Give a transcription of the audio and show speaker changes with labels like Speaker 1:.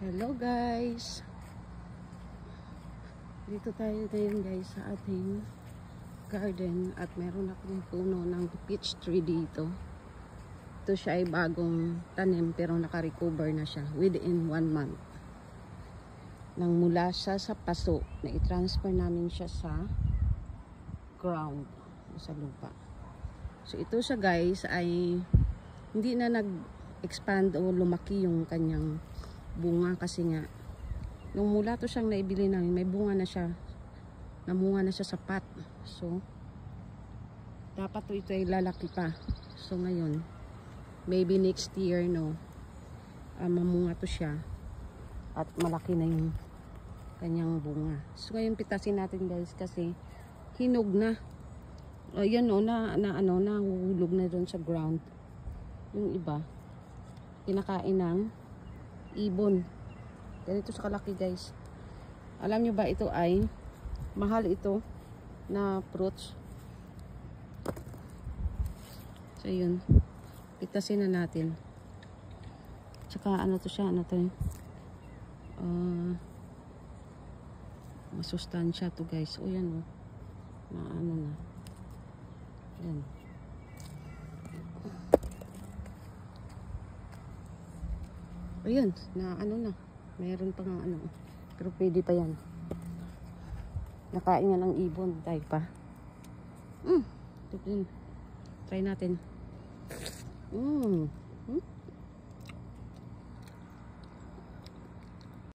Speaker 1: Hello guys, dito tayo ngayon guys sa ating garden at meron akong puno ng peach tree dito. Ito siya ay bagong tanim pero naka-recover na siya within 1 month. Nang mula siya sa paso na i-transfer namin siya sa ground, sa lupa. So ito siya guys ay hindi na nag-expand o lumaki yung kanyang bunga kasi nga nung mula to siyang naibili namin may bunga na siya, namunga na siya sa pot. So dapat to ito ay lalaki pa. So ngayon maybe next year mamunga to siya at malaki na yung kanyang bunga. So ngayon pitasin natin guys kasi hinog na. Ayan nahuhulog na doon sa ground. Yung iba kinakain ng ibon. Ganito sa kalaki guys. Alam nyo ba ito ay mahal ito na fruits. So yun. Pitasin na natin. Tsaka ano to siya, masustansya to guys. O yan o. Na ano na. Yan. Ayun, na ano na. Mayroon pa ng ano. Pero pwede pa yan. Nakain nga ng ibon. Tayo pa. Ito din. Try natin.